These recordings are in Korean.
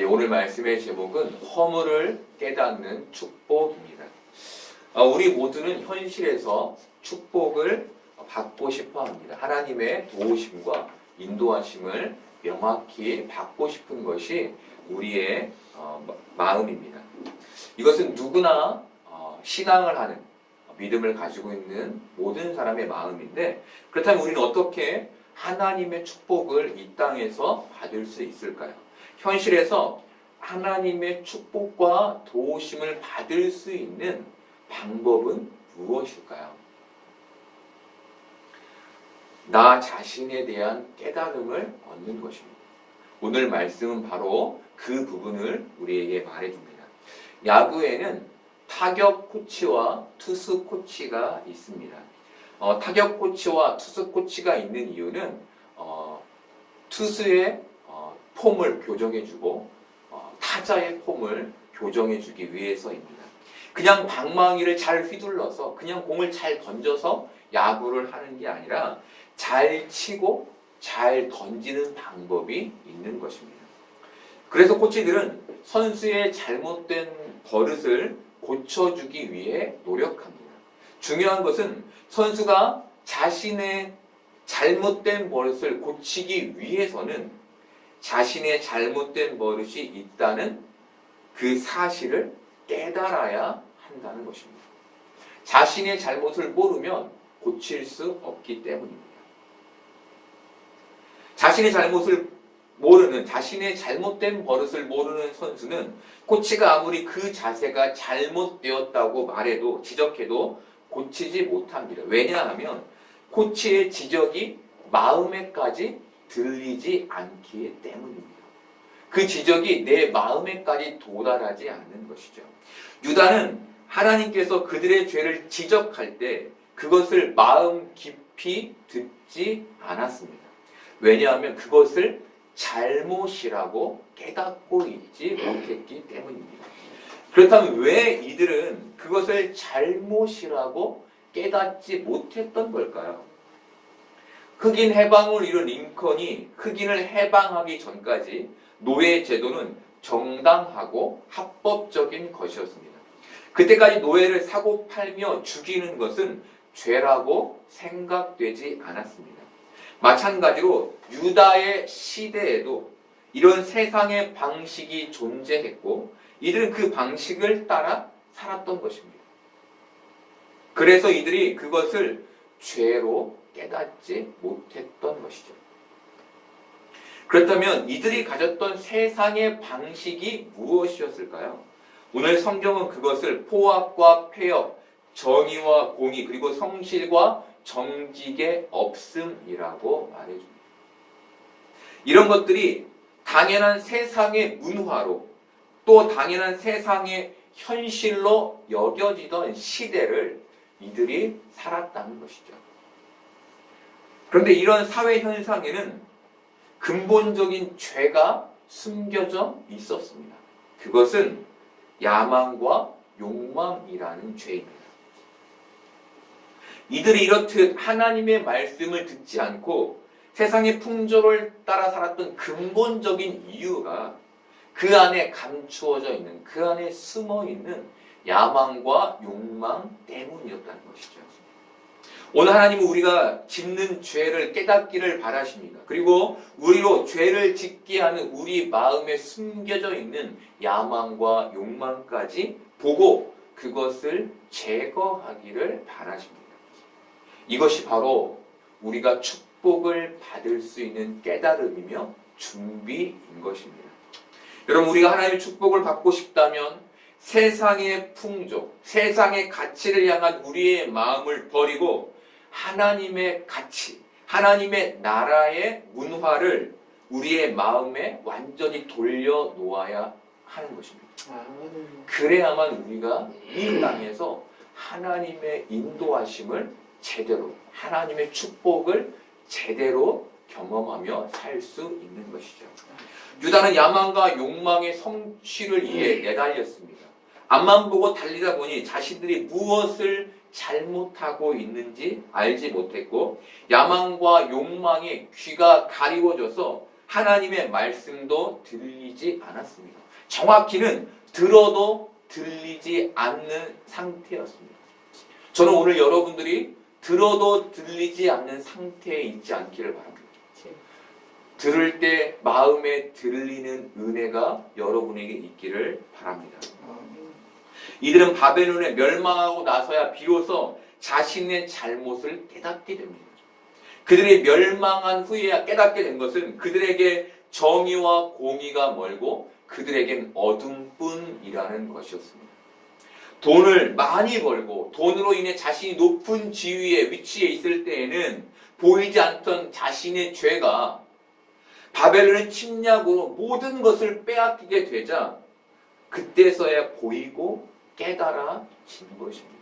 오늘 말씀의 제목은 허물을 깨닫는 축복입니다. 우리 모두는 현실에서 축복을 받고 싶어 합니다. 하나님의 도우심과 인도하심을 명확히 받고 싶은 것이 우리의 마음입니다. 이것은 누구나 신앙을 하는 믿음을 가지고 있는 모든 사람의 마음인데, 그렇다면 우리는 어떻게 하나님의 축복을 이 땅에서 받을 수 있을까요? 현실에서 하나님의 축복과 도우심을 받을 수 있는 방법은 무엇일까요? 나 자신에 대한 깨달음을 얻는 것입니다. 오늘 말씀은 바로 그 부분을 우리에게 말해줍니다. 야구에는 타격 코치와 투수 코치가 있습니다. 타격 코치와 투수 코치가 있는 이유는 투수의 폼을 교정해주고 타자의 폼을 교정해주기 위해서입니다. 그냥 방망이를 잘 휘둘러서 그냥 공을 잘 던져서 야구를 하는 게 아니라 잘 치고 잘 던지는 방법이 있는 것입니다. 그래서 코치들은 선수의 잘못된 버릇을 고쳐주기 위해 노력합니다. 중요한 것은 선수가 자신의 잘못된 버릇을 고치기 위해서는 자신의 잘못된 버릇이 있다는 그 사실을 깨달아야 한다는 것입니다. 자신의 잘못을 모르면 고칠 수 없기 때문입니다. 자신의 잘못을 모르는, 자신의 잘못된 버릇을 모르는 선수는 코치가 아무리 그 자세가 잘못되었다고 말해도, 지적해도 고치지 못합니다. 왜냐하면 코치의 지적이 마음에까지 들리지 않기 때문입니다. 그 지적이 내 마음에까지 도달하지 않는 것이죠. 유다는 하나님께서 그들의 죄를 지적할 때 그것을 마음 깊이 듣지 않았습니다. 왜냐하면 그것을 잘못이라고 깨닫고 있지 못했기 때문입니다. 그렇다면 왜 이들은 그것을 잘못이라고 깨닫지 못했던 걸까요? 흑인 해방을 이룬 링컨이 흑인을 해방하기 전까지 노예 제도는 정당하고 합법적인 것이었습니다. 그때까지 노예를 사고 팔며 죽이는 것은 죄라고 생각되지 않았습니다. 마찬가지로 유다의 시대에도 이런 세상의 방식이 존재했고 이들은 그 방식을 따라 살았던 것입니다. 그래서 이들이 그것을 죄로 깨닫지 못했던 것이죠. 그렇다면 이들이 가졌던 세상의 방식이 무엇이었을까요? 오늘 성경은 그것을 포악과 폐역, 정의와 공의, 그리고 성실과 정직의 없음이라고 말해줍니다. 이런 것들이 당연한 세상의 문화로 또 당연한 세상의 현실로 여겨지던 시대를 이들이 살았다는 것이죠. 그런데 이런 사회 현상에는 근본적인 죄가 숨겨져 있었습니다. 그것은 야망과 욕망이라는 죄입니다. 이들이 이렇듯 하나님의 말씀을 듣지 않고 세상의 풍조를 따라 살았던 근본적인 이유가 그 안에 감추어져 있는, 그 안에 숨어 있는 야망과 욕망 때문이었다는 것이죠. 오늘 하나님은 우리가 짓는 죄를 깨닫기를 바라십니다. 그리고 우리로 죄를 짓게 하는 우리 마음에 숨겨져 있는 야망과 욕망까지 보고 그것을 제거하기를 바라십니다. 이것이 바로 우리가 축복을 받을 수 있는 깨달음이며 준비인 것입니다. 여러분, 우리가 하나님의 축복을 받고 싶다면 세상의 풍조, 세상의 가치를 향한 우리의 마음을 버리고 하나님의 가치, 하나님의 나라의 문화를 우리의 마음에 완전히 돌려놓아야 하는 것입니다. 그래야만 우리가 이 땅에서 하나님의 인도하심을 제대로, 하나님의 축복을 제대로 경험하며 살 수 있는 것이죠. 유다는 야망과 욕망의 성취를 위해 내달렸습니다. 앞만 보고 달리다 보니 자신들이 무엇을 잘못하고 있는지 알지 못했고 야망과 욕망에 귀가 가리워져서 하나님의 말씀도 들리지 않았습니다. 정확히는 들어도 들리지 않는 상태였습니다. 저는 오늘 여러분들이 들어도 들리지 않는 상태에 있지 않기를 바랍니다. 들을 때 마음에 들리는 은혜가 여러분에게 있기를 바랍니다. 이들은 바벨론에 멸망하고 나서야 비로소 자신의 잘못을 깨닫게 됩니다. 그들이 멸망한 후에야 깨닫게 된 것은 그들에게 정의와 공의가 멀고 그들에겐 어둠뿐이라는 것이었습니다. 돈을 많이 벌고 돈으로 인해 자신이 높은 지위에 위치해 있을 때에는 보이지 않던 자신의 죄가 바벨론의 침략으로 모든 것을 빼앗기게 되자 그때서야 보이고 깨달아지는 것입니다.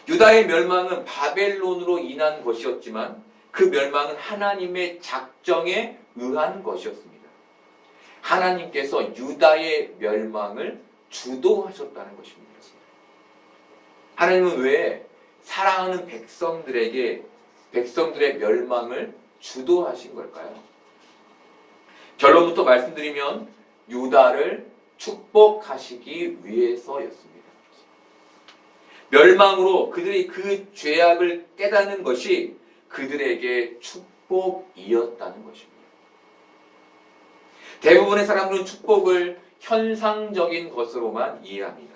유다의 멸망은 바벨론으로 인한 것이었지만 그 멸망은 하나님의 작정에 의한 것이었습니다. 하나님께서 유다의 멸망을 주도하셨다는 것입니다. 하나님은 왜 사랑하는 백성들의 멸망을 주도하신 걸까요? 결론부터 말씀드리면 유다를 축복하시기 위해서였습니다. 멸망으로 그들이 그 죄악을 깨닫는 것이 그들에게 축복이었다는 것입니다. 대부분의 사람들은 축복을 현상적인 것으로만 이해합니다.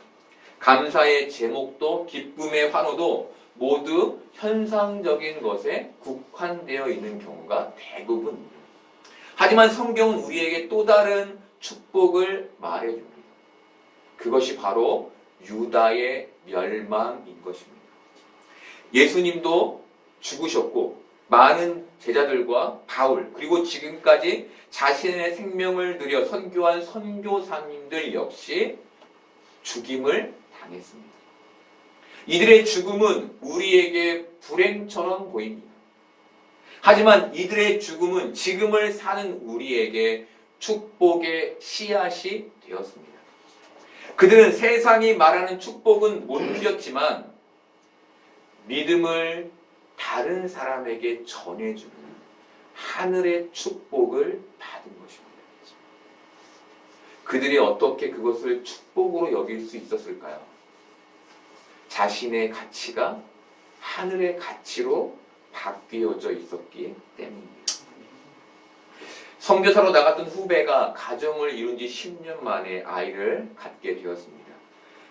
감사의 제목도 기쁨의 환호도 모두 현상적인 것에 국한되어 있는 경우가 대부분입니다. 하지만 성경은 우리에게 또 다른 축복을 말해줍니다. 그것이 바로 유다의 멸망인 것입니다. 예수님도 죽으셨고 많은 제자들과 바울 그리고 지금까지 자신의 생명을 들여 선교한 선교사님들 역시 죽임을 당했습니다. 이들의 죽음은 우리에게 불행처럼 보입니다. 하지만 이들의 죽음은 지금을 사는 우리에게 축복의 씨앗이 되었습니다. 그들은 세상이 말하는 축복은 못 누렸지만 믿음을 다른 사람에게 전해주는 하늘의 축복을 받은 것입니다. 그들이 어떻게 그것을 축복으로 여길 수 있었을까요? 자신의 가치가 하늘의 가치로 바뀌어져 있었기 때문입니다. 선교사로 나갔던 후배가 가정을 이룬 지 10년 만에 아이를 갖게 되었습니다.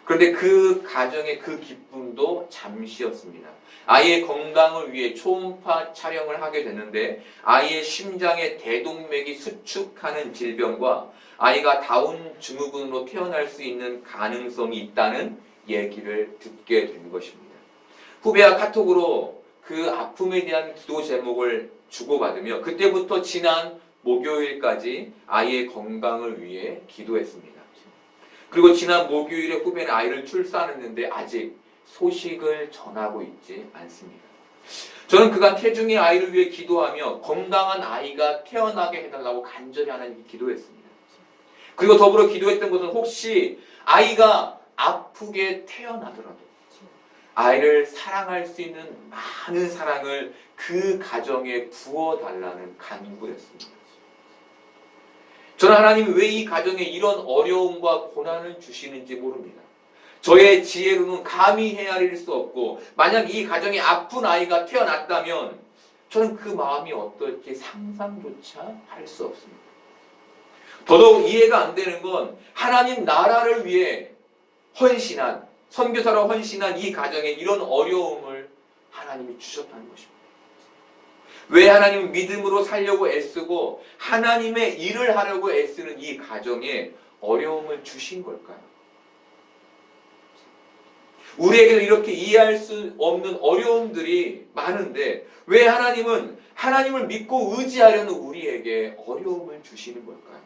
그런데 그 가정의 그 기쁨도 잠시였습니다. 아이의 건강을 위해 초음파 촬영을 하게 됐는데 아이의 심장에 대동맥이 수축하는 질병과 아이가 다운 증후군으로 태어날 수 있는 가능성이 있다는 얘기를 듣게 된 것입니다. 후배와 카톡으로 그 아픔에 대한 기도 제목을 주고받으며 그때부터 지난 목요일까지 아이의 건강을 위해 기도했습니다. 그리고 지난 목요일에 후배는 아이를 출산했는데 아직 소식을 전하고 있지 않습니다. 저는 그간 태중의 아이를 위해 기도하며 건강한 아이가 태어나게 해달라고 간절히 하나님께 기도했습니다. 그리고 더불어 기도했던 것은 혹시 아이가 아프게 태어나더라도 아이를 사랑할 수 있는 많은 사랑을 그 가정에 부어달라는 간구였습니다. 저는 하나님이 왜 이 가정에 이런 어려움과 고난을 주시는지 모릅니다. 저의 지혜로는 감히 헤아릴 수 없고 만약 이 가정에 아픈 아이가 태어났다면 저는 그 마음이 어떨지 상상조차 할 수 없습니다. 더더욱 이해가 안 되는 건 하나님 나라를 위해 헌신한 선교사로 헌신한 이 가정에 이런 어려움을 하나님이 주셨다는 것입니다. 왜 하나님은 믿음으로 살려고 애쓰고 하나님의 일을 하려고 애쓰는 이 가정에 어려움을 주신 걸까요? 우리에게도 이렇게 이해할 수 없는 어려움들이 많은데 왜 하나님은 하나님을 믿고 의지하려는 우리에게 어려움을 주시는 걸까요?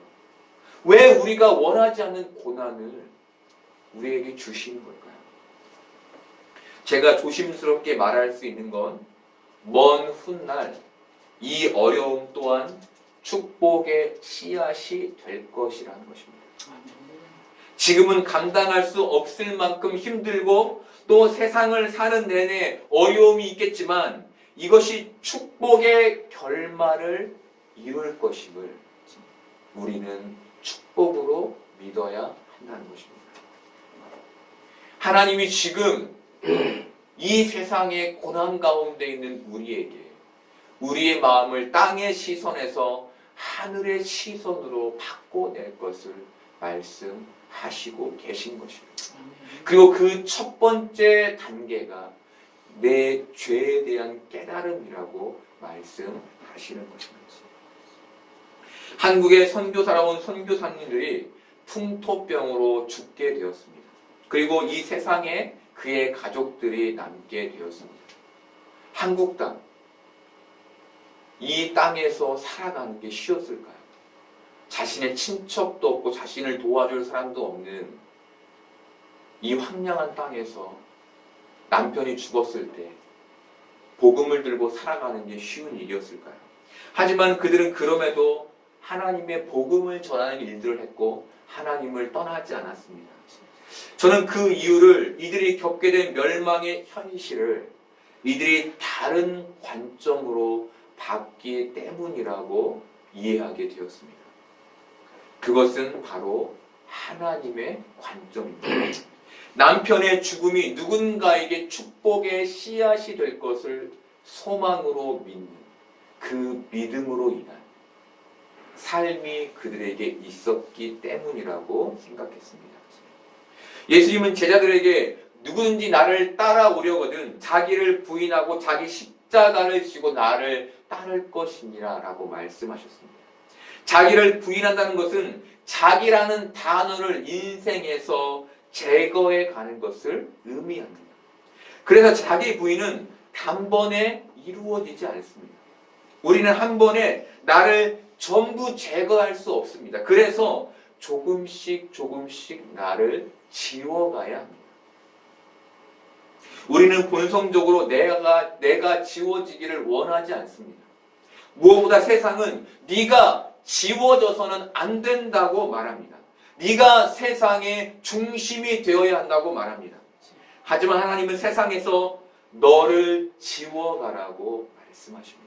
왜 우리가 원하지 않는 고난을 우리에게 주시는 걸까요? 제가 조심스럽게 말할 수 있는 건 먼 훗날 이 어려움 또한 축복의 씨앗이 될 것이라는 것입니다. 지금은 감당할 수 없을 만큼 힘들고 또 세상을 사는 내내 어려움이 있겠지만 이것이 축복의 결말을 이룰 것임을 우리는 축복으로 믿어야 한다는 것입니다. 하나님이 지금 이 세상의 고난 가운데 있는 우리에게 우리의 마음을 땅의 시선에서 하늘의 시선으로 바꿔낼 것을 말씀하시고 계신 것입니다. 그리고 그 첫 번째 단계가 내 죄에 대한 깨달음이라고 말씀하시는 것입니다. 한국에 선교 살아온 선교사님들이 풍토병으로 죽게 되었습니다. 그리고 이 세상에 그의 가족들이 남게 되었습니다. 한국 땅, 이 땅에서 살아가는 게 쉬웠을까요? 자신의 친척도 없고 자신을 도와줄 사람도 없는 이 황량한 땅에서 남편이 죽었을 때 복음을 들고 살아가는 게 쉬운 일이었을까요? 하지만 그들은 그럼에도 하나님의 복음을 전하는 일들을 했고 하나님을 떠나지 않았습니다. 저는 그 이유를 이들이 겪게 된 멸망의 현실을 이들이 다른 관점으로 봤기 때문이라고 이해하게 되었습니다. 그것은 바로 하나님의 관점입니다. 남편의 죽음이 누군가에게 축복의 씨앗이 될 것을 소망으로 믿는 그 믿음으로 인한 삶이 그들에게 있었기 때문이라고 생각했습니다. 예수님은 제자들에게 누구든지 나를 따라오려거든 자기를 부인하고 자기 십자가를 지고 나를 따를 것이니라 라고 말씀하셨습니다. 자기를 부인한다는 것은 자기라는 단어를 인생에서 제거해 가는 것을 의미합니다. 그래서 자기 부인은 단번에 이루어지지 않습니다. 우리는 한 번에 나를 전부 제거할 수 없습니다. 그래서 조금씩 나를 지워가야 합니다. 우리는 본성적으로 내가 지워지기를 원하지 않습니다. 무엇보다 세상은 네가 지워져서는 안 된다고 말합니다. 네가 세상의 중심이 되어야 한다고 말합니다. 하지만 하나님은 세상에서 너를 지워가라고 말씀하십니다.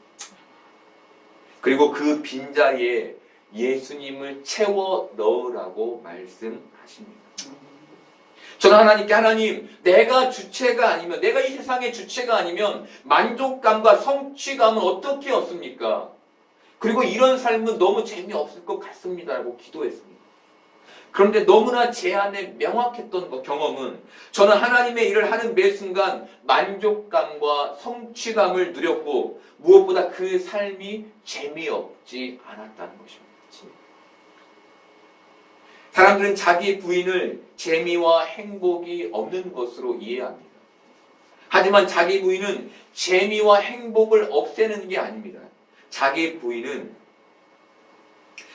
그리고 그 빈자리에 예수님을 채워 넣으라고 말씀하십니다. 저는 하나님께 하나님, 내가 주체가 아니면, 내가 이 세상의 주체가 아니면 만족감과 성취감은 어떻게 얻습니까? 그리고 이런 삶은 너무 재미없을 것 같습니다라고 기도했습니다. 그런데 너무나 제 안에 명확했던 경험은 저는 하나님의 일을 하는 매 순간 만족감과 성취감을 누렸고 무엇보다 그 삶이 재미없지 않았다는 것입니다. 사람들은 자기 부인을 재미와 행복이 없는 것으로 이해합니다. 하지만 자기 부인은 재미와 행복을 없애는 게 아닙니다. 자기 부인은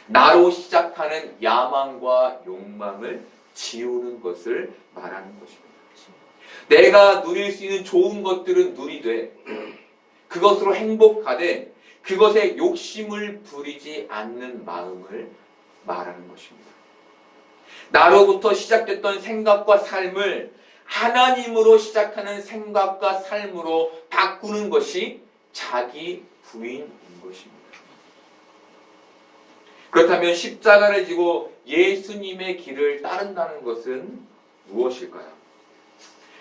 나로 시작하는 야망과 욕망을 지우는 것을 말하는 것입니다. 내가 누릴 수 있는 좋은 것들은 누리되 그것으로 행복하되 그것에 욕심을 부리지 않는 마음을 말하는 것입니다. 나로부터 시작됐던 생각과 삶을 하나님으로 시작하는 생각과 삶으로 바꾸는 것이 자기 부인인 것입니다. 그렇다면 십자가를 지고 예수님의 길을 따른다는 것은 무엇일까요?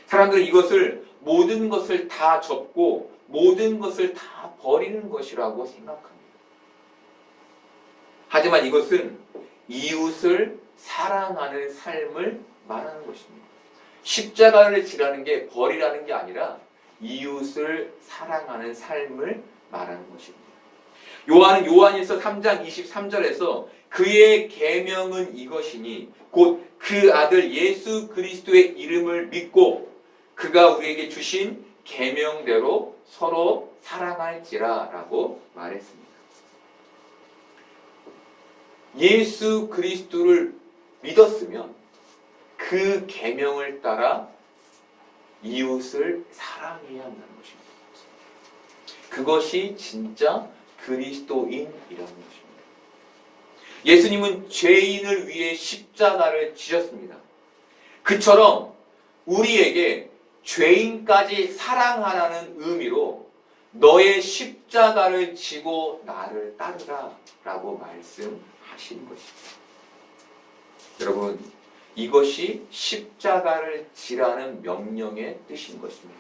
사람들은 이것을 모든 것을 다 접고 모든 것을 다 버리는 것이라고 생각합니다. 하지만 이것은 이웃을 사랑하는 삶을 말하는 것입니다. 십자가를 지라는 게 버리라는 게 아니라 이웃을 사랑하는 삶을 말하는 것입니다. 요한은 요한일서 3장 23절에서 그의 계명은 이것이니 곧 그 아들 예수 그리스도의 이름을 믿고 그가 우리에게 주신 계명대로 서로 사랑할지라라고 말했습니다. 예수 그리스도를 믿었으면 그 계명을 따라 이웃을 사랑해야 한다는 것입니다. 그것이 진짜 그리스도인이라는 것입니다. 예수님은 죄인을 위해 십자가를 지셨습니다. 그처럼 우리에게 죄인까지 사랑하라는 의미로 너의 십자가를 지고 나를 따르라 라고 말씀하신 것입니다. 여러분, 이것이 십자가를 지라는 명령의 뜻인 것입니다.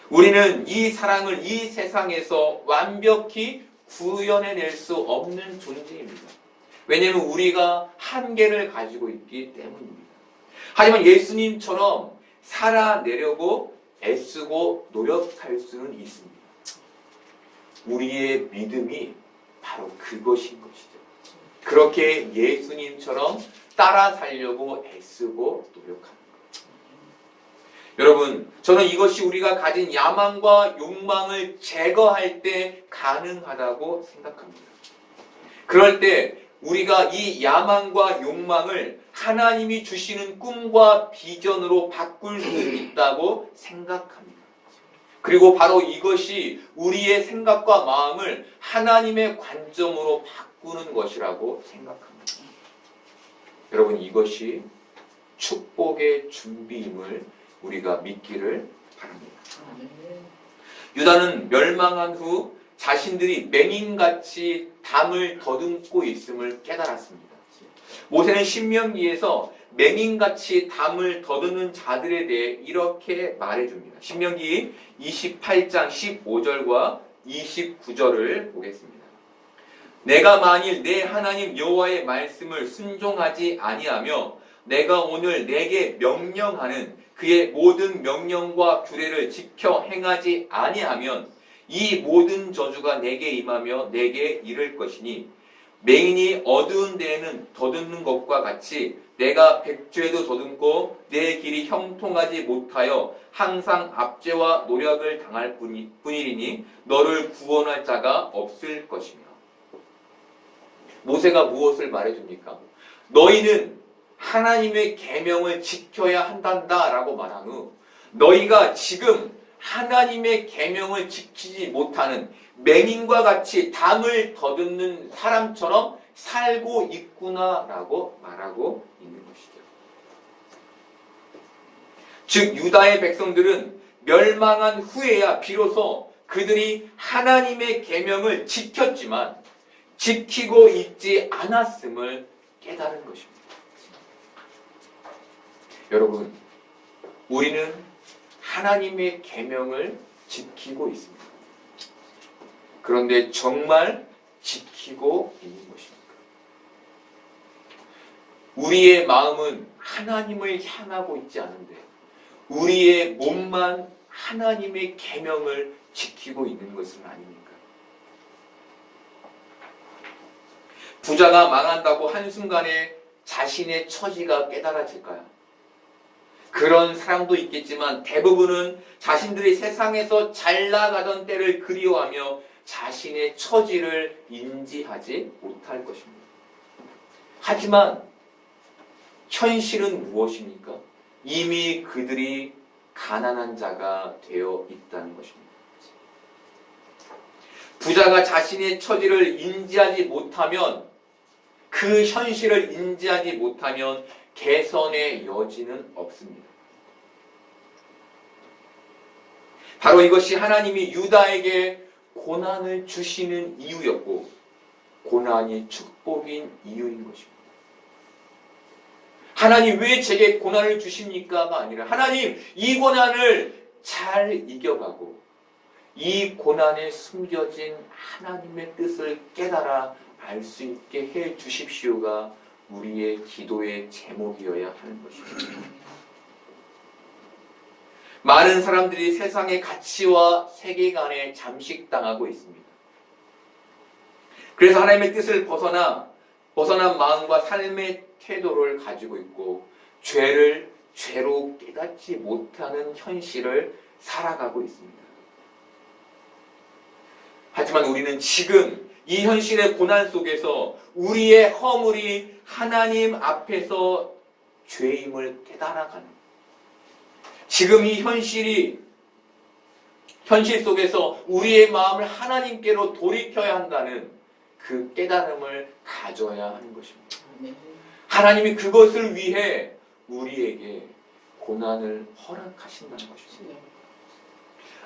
우리는 이 사랑을 이 세상에서 완벽히 구현해낼 수 없는 존재입니다. 왜냐하면 우리가 한계를 가지고 있기 때문입니다. 하지만 예수님처럼 살아내려고 애쓰고 노력할 수는 있습니다. 우리의 믿음이 바로 그것인 것이죠. 그렇게 예수님처럼 따라 살려고 애쓰고 노력하는 것. 여러분, 저는 이것이 우리가 가진 야망과 욕망을 제거할 때 가능하다고 생각합니다. 그럴 때 우리가 이 야망과 욕망을 하나님이 주시는 꿈과 비전으로 바꿀 수 있다고 생각합니다. 그리고 바로 이것이 우리의 생각과 마음을 하나님의 관점으로 바꾸는 것이라고 생각합니다. 여러분, 이것이 축복의 준비임을 우리가 믿기를 바랍니다. 유다는 멸망한 후 자신들이 맹인같이 담을 더듬고 있음을 깨달았습니다. 모세는 신명기에서 맹인같이 담을 더듬는 자들에 대해 이렇게 말해줍니다. 신명기 28장 15절과 29절을 보겠습니다. 내가 만일 내 하나님 여호와의 말씀을 순종하지 아니하며 내가 오늘 내게 명령하는 그의 모든 명령과 규례를 지켜 행하지 아니하면 이 모든 저주가 내게 임하며 내게 이를 것이니 맹인이 어두운 데에는 더듬는 것과 같이 내가 백주에도 더듬고 내 길이 형통하지 못하여 항상 압제와 노력을 당할 뿐이니 너를 구원할 자가 없을 것이며. 모세가 무엇을 말해줍니까? 너희는 하나님의 계명을 지켜야 한단다라고 말한 후 너희가 지금 하나님의 계명을 지키지 못하는 맹인과 같이 담을 더듬는 사람처럼 살고 있구나라고 말하고 있는 것이죠. 즉 유다의 백성들은 멸망한 후에야 비로소 그들이 하나님의 계명을 지켰지만 지키고 있지 않았음을 깨달은 것입니다. 여러분, 우리는 하나님의 계명을 지키고 있습니다. 그런데 정말 지키고 있는 것입니까? 우리의 마음은 하나님을 향하고 있지 않은데 우리의 몸만 하나님의 계명을 지키고 있는 것은 아닙니까? 부자가 망한다고 한순간에 자신의 처지가 깨달아질까요? 그런 사람도 있겠지만 대부분은 자신들이 세상에서 잘 나가던 때를 그리워하며 자신의 처지를 인지하지 못할 것입니다. 하지만 현실은 무엇입니까? 이미 그들이 가난한 자가 되어 있다는 것입니다. 부자가 자신의 처지를 인지하지 못하면 그 현실을 인지하지 못하면 개선의 여지는 없습니다. 바로 이것이 하나님이 유다에게 고난을 주시는 이유였고 고난이 축복인 이유인 것입니다. 하나님 왜 제게 고난을 주십니까가 아니라 하나님 이 고난을 잘 이겨가고 이 고난에 숨겨진 하나님의 뜻을 깨달아 알 수 있게 해 주십시오가 우리의 기도의 제목이어야 하는 것입니다. 많은 사람들이 세상의 가치와 세계관에 잠식당하고 있습니다. 그래서 하나님의 뜻을 벗어난 마음과 삶의 태도를 가지고 있고 죄를 죄로 깨닫지 못하는 현실을 살아가고 있습니다. 하지만 우리는 지금 이 현실의 고난 속에서 우리의 허물이 하나님 앞에서 죄임을 깨달아가는 지금 이 현실 속에서 우리의 마음을 하나님께로 돌이켜야 한다는 그 깨달음을 가져야 하는 것입니다. 하나님이 그것을 위해 우리에게 고난을 허락하신다는 것입니다.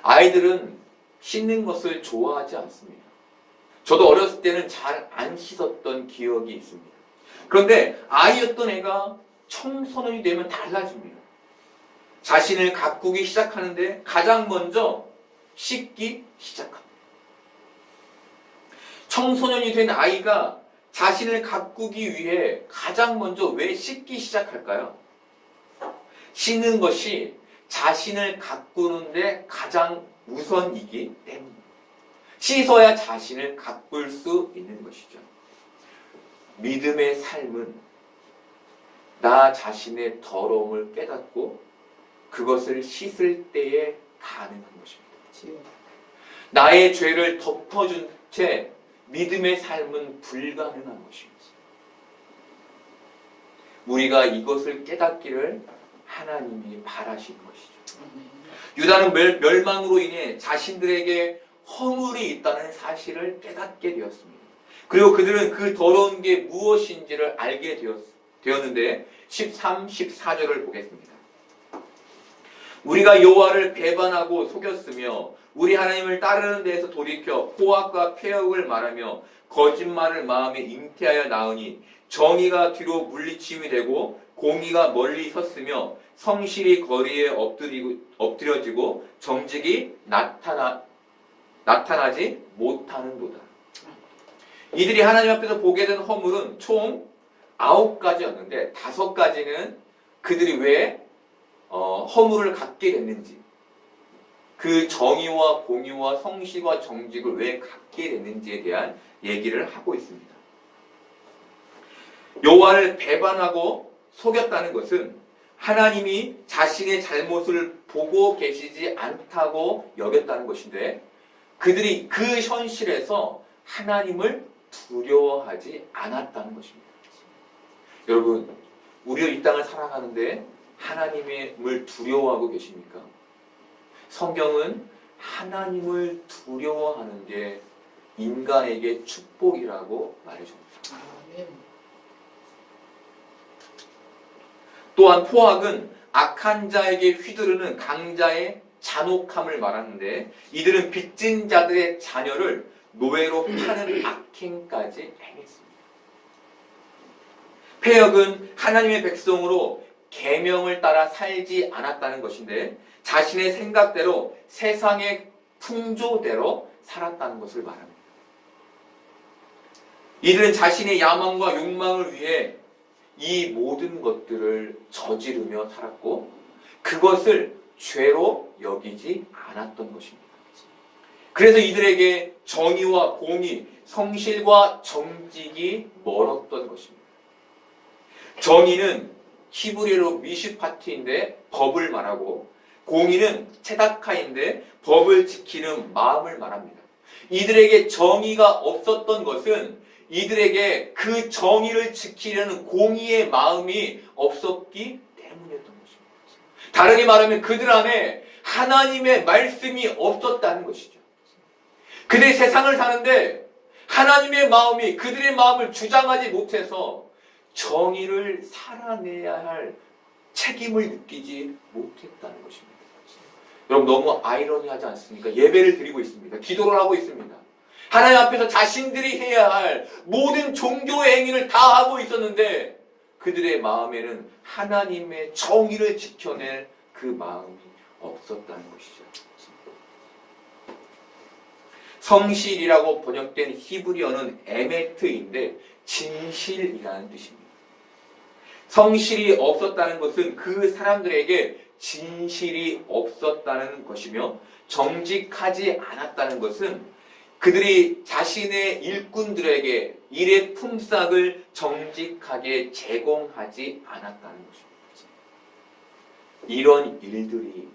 아이들은 씻는 것을 좋아하지 않습니다. 저도 어렸을 때는 잘 안 씻었던 기억이 있습니다. 그런데 아이였던 애가 청소년이 되면 달라집니다. 자신을 가꾸기 시작하는데 가장 먼저 씻기 시작합니다. 청소년이 된 아이가 자신을 가꾸기 위해 가장 먼저 왜 씻기 시작할까요? 씻는 것이 자신을 가꾸는데 가장 우선이기 때문입니다. 씻어야 자신을 가꿀 수 있는 것이죠. 믿음의 삶은 나 자신의 더러움을 깨닫고 그것을 씻을 때에 가능한 것입니다. 나의 죄를 덮어준 채 믿음의 삶은 불가능한 것입니다. 우리가 이것을 깨닫기를 하나님이 바라시는 것이죠. 유다는 멸망으로 인해 자신들에게 허물이 있다는 사실을 깨닫게 되었습니다. 그리고 그들은 그 더러운 게 무엇인지를 알게 되었는데 13, 14절을 보겠습니다. 우리가 여호와를 배반하고 속였으며 우리 하나님을 따르는 데에서 돌이켜 포악과 폐역을 말하며 거짓말을 마음에 잉태하여 나으니 정의가 뒤로 물리침이 되고 공의가 멀리 섰으며 성실이 거리에 엎드려지고 정직이 나타나지 못하는도다. 이들이 하나님 앞에서 보게 된 허물은 총 9가지였는데 5가지는 그들이 왜 허물을 갖게 됐는지, 그 정의와 공의와 성실과 정직을 왜 갖게 됐는지에 대한 얘기를 하고 있습니다. 여호와를 배반하고 속였다는 것은 하나님이 자신의 잘못을 보고 계시지 않다고 여겼다는 것인데, 그들이 그 현실에서 하나님을 두려워하지 않았다는 것입니다. 여러분, 우리가 이 땅을 살아가는데 하나님을 두려워하고 계십니까? 성경은 하나님을 두려워하는 게 인간에게 축복이라고 말해줍니다. 또한 포악은 악한 자에게 휘두르는 강자의 잔혹함을 말하는데, 이들은 빚진 자들의 자녀를 노예로 파는 악행까지 행했습니다. 폐역은 하나님의 백성으로 계명을 따라 살지 않았다는 것인데, 자신의 생각대로 세상의 풍조대로 살았다는 것을 말합니다. 이들은 자신의 야망과 욕망을 위해 이 모든 것들을 저지르며 살았고 그것을 죄로 여기지 않았던 것입니다. 그래서 이들에게 정의와 공의, 성실과 정직이 멀었던 것입니다. 정의는 히브리어로 미슈파티인데 법을 말하고, 공의는 체다카인데 법을 지키는 마음을 말합니다. 이들에게 정의가 없었던 것은 이들에게 그 정의를 지키려는 공의의 마음이 없었기 때문이었던 것입니다. 다르게 말하면 그들 안에 하나님의 말씀이 없었다는 것이죠. 그들이 세상을 사는데 하나님의 마음이 그들의 마음을 주장하지 못해서 정의를 살아내야 할 책임을 느끼지 못했다는 것입니다. 여러분, 너무 아이러니하지 않습니까? 예배를 드리고 있습니다. 기도를 하고 있습니다. 하나님 앞에서 자신들이 해야 할 모든 종교의 행위를 다 하고 있었는데 그들의 마음에는 하나님의 정의를 지켜낼 그 마음이 없었다는 것이죠. 성실이라고 번역된 히브리어는 에메트인데 진실이라는 뜻입니다. 성실이 없었다는 것은 그 사람들에게 진실이 없었다는 것이며, 정직하지 않았다는 것은 그들이 자신의 일꾼들에게 일의 품삯을 정직하게 제공하지 않았다는 것입니다. 이런 일들이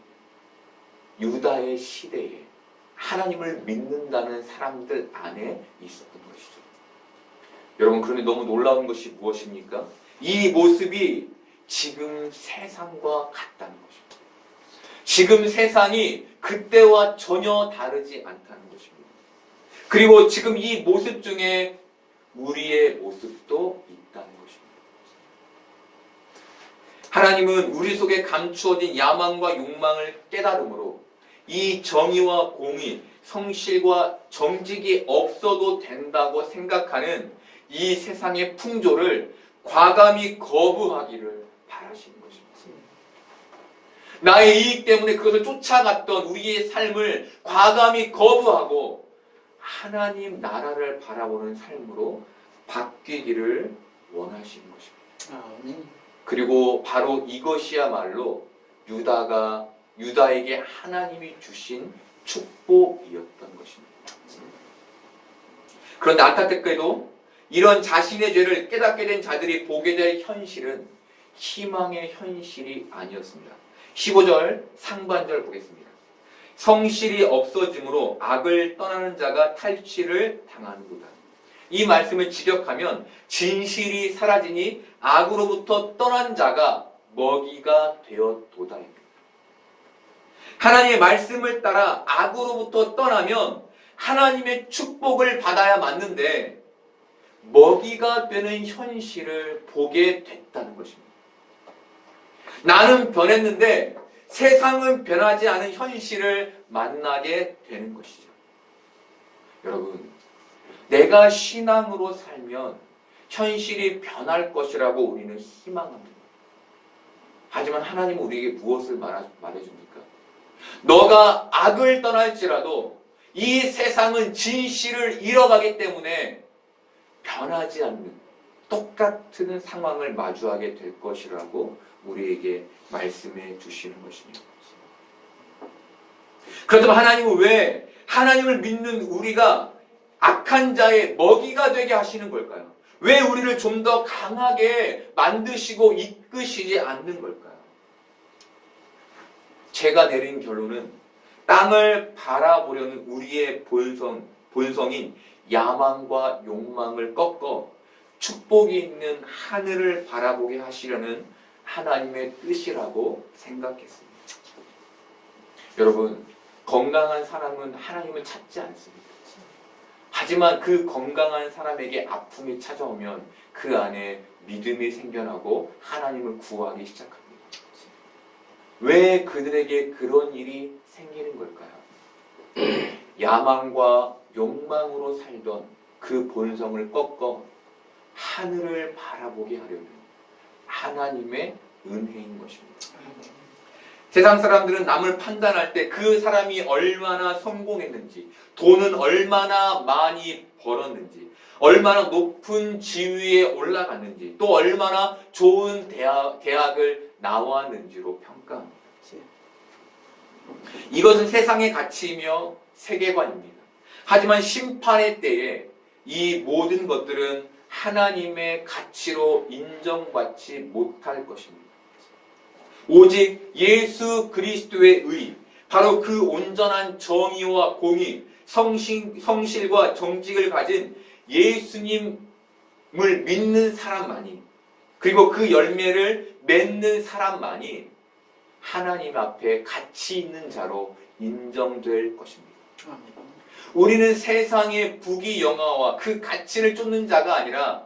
유다의 시대에 하나님을 믿는다는 사람들 안에 있었던 것이죠. 여러분, 그런데 너무 놀라운 것이 무엇입니까? 이 모습이 지금 세상과 같다는 것입니다. 지금 세상이 그때와 전혀 다르지 않다는 것입니다. 그리고 지금 이 모습 중에 우리의 모습도 있다는 것입니다. 하나님은 우리 속에 감추어진 야망과 욕망을 깨달음으로 이 정의와 공의, 성실과 정직이 없어도 된다고 생각하는 이 세상의 풍조를 과감히 거부하기를 바라시는 것입니다. 나의 이익 때문에 그것을 쫓아갔던 우리의 삶을 과감히 거부하고 하나님 나라를 바라보는 삶으로 바뀌기를 원하시는 것입니다. 그리고 바로 이것이야말로 유다에게 하나님이 주신 축복이었던 것입니다. 그런데 안타깝게도 이런 자신의 죄를 깨닫게 된 자들이 보게 될 현실은 희망의 현실이 아니었습니다. 15절 상반절 보겠습니다. 성실이 없어짐으로 악을 떠나는 자가 탈취를 당하는도다. 이 말씀을 직역하면 진실이 사라지니 악으로부터 떠난 자가 먹이가 되었도다입니다. 하나님의 말씀을 따라 악으로부터 떠나면 하나님의 축복을 받아야 맞는데 먹이가 되는 현실을 보게 됐다는 것입니다. 나는 변했는데 세상은 변하지 않은 현실을 만나게 되는 것이죠. 여러분, 내가 신앙으로 살면 현실이 변할 것이라고 우리는 희망합니다. 하지만 하나님은 우리에게 무엇을 말해줍니까? 너가 악을 떠날지라도 이 세상은 진실을 잃어가기 때문에 변하지 않는 똑같은 상황을 마주하게 될 것이라고 우리에게 말씀해 주시는 것입니다. 그렇다면 하나님은 왜 하나님을 믿는 우리가 악한 자의 먹이가 되게 하시는 걸까요? 왜 우리를 좀 더 강하게 만드시고 이끄시지 않는 걸까요? 제가 내린 결론은 땅을 바라보려는 우리의 본성인 야망과 욕망을 꺾어 축복이 있는 하늘을 바라보게 하시려는 하나님의 뜻이라고 생각했습니다. 여러분, 건강한 사람은 하나님을 찾지 않습니다. 하지만 그 건강한 사람에게 아픔이 찾아오면 그 안에 믿음이 생겨나고 하나님을 구하기 시작합니다. 왜 그들에게 그런 일이 생기는 걸까요? 야망과 욕망으로 살던 그 본성을 꺾어 하늘을 바라보게 하려는 하나님의 은혜인 것입니다. 세상 사람들은 남을 판단할 때 그 사람이 얼마나 성공했는지, 돈은 얼마나 많이 벌었는지, 얼마나 높은 지위에 올라갔는지, 또 얼마나 좋은 대학을 나왔는지로 평가합니다. 이것은 세상의 가치이며 세계관입니다. 하지만 심판의 때에 이 모든 것들은 하나님의 가치로 인정받지 못할 것입니다. 오직 예수 그리스도의 의, 바로 그 온전한 정의와 공의, 성실과 정직을 가진 예수님을 믿는 사람만이, 그리고 그 열매를 맺는 사람만이 하나님 앞에 가치 있는 자로 인정될 것입니다. 우리는 세상의 부귀영화와 그 가치를 쫓는 자가 아니라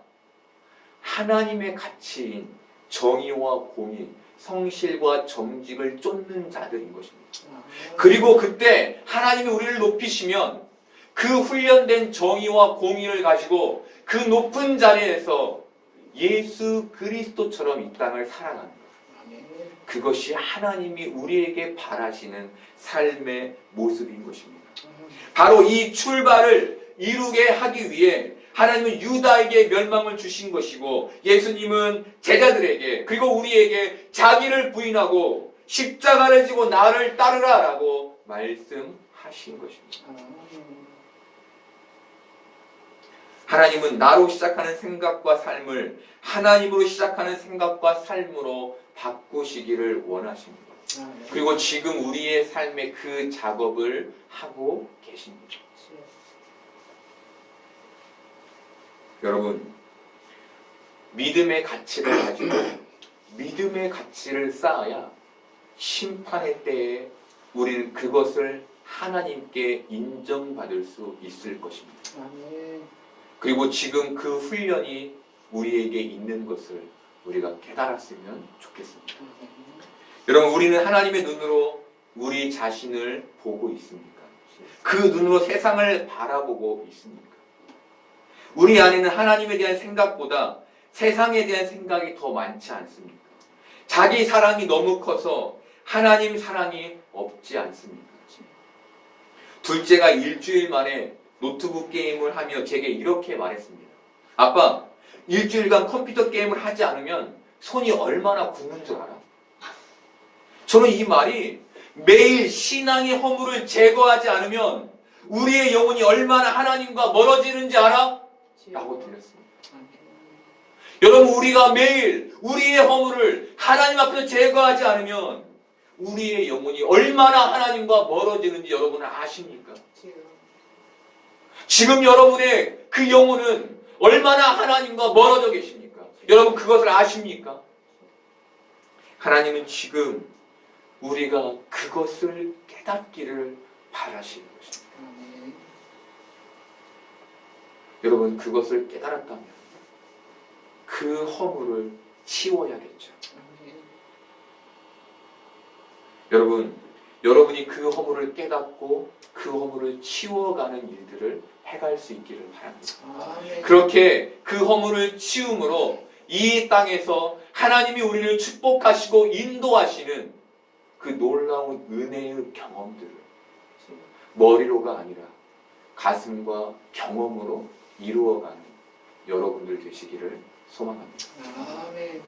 하나님의 가치인 정의와 공의, 성실과 정직을 쫓는 자들인 것입니다. 그리고 그때 하나님이 우리를 높이시면 그 훈련된 정의와 공의를 가지고 그 높은 자리에서 예수 그리스도처럼 이 땅을 살아가는 것. 그것이 하나님이 우리에게 바라시는 삶의 모습인 것입니다. 바로 이 출발을 이루게 하기 위해 하나님은 유다에게 멸망을 주신 것이고, 예수님은 제자들에게 그리고 우리에게 자기를 부인하고 십자가를 지고 나를 따르라 라고 말씀하신 것입니다. 하나님은 나로 시작하는 생각과 삶을 하나님으로 시작하는 생각과 삶으로 바꾸시기를 원하십니다. 그리고 지금 우리의 삶에 그 작업을 하고 계십니다. 여러분, 믿음의 가치를 가지고 믿음의 가치를 쌓아야 심판의 때에 우리는 그것을 하나님께 인정받을 수 있을 것입니다. 그리고 지금 그 훈련이 우리에게 있는 것을 우리가 깨달았으면 좋겠습니다. 여러분, 우리는 하나님의 눈으로 우리 자신을 보고 있습니까? 그 눈으로 세상을 바라보고 있습니까? 우리 안에는 하나님에 대한 생각보다 세상에 대한 생각이 더 많지 않습니까? 자기 사랑이 너무 커서 하나님 사랑이 없지 않습니까? 둘째가 일주일 만에 노트북 게임을 하며 제게 이렇게 말했습니다. 아빠, 일주일간 컴퓨터 게임을 하지 않으면 손이 얼마나 붓는 줄 알아? 저는 이 말이 매일 신앙의 허물을 제거하지 않으면 우리의 영혼이 얼마나 하나님과 멀어지는지 알아? 라고 들렸습니다. 여러분, 우리가 매일 우리의 허물을 하나님 앞에서 제거하지 않으면 우리의 영혼이 얼마나 하나님과 멀어지는지 여러분은 아십니까? 지금 여러분의 그 영혼은 얼마나 하나님과 멀어져 계십니까? 여러분 그것을 아십니까? 하나님은 지금 우리가 그것을 깨닫기를 바라시는 것입니다. 여러분 그것을 깨달았다면 그 허물을 치워야겠죠. 여러분, 여러분이 그 허물을 깨닫고 그 허물을 치워가는 일들을 해갈 수 있기를 바랍니다. 그렇게 그 허물을 치움으로 이 땅에서 하나님이 우리를 축복하시고 인도하시는 그 놀라운 은혜의 경험들을 머리로가 아니라 가슴과 경험으로 이루어가는 여러분들 되시기를 소망합니다. 아멘.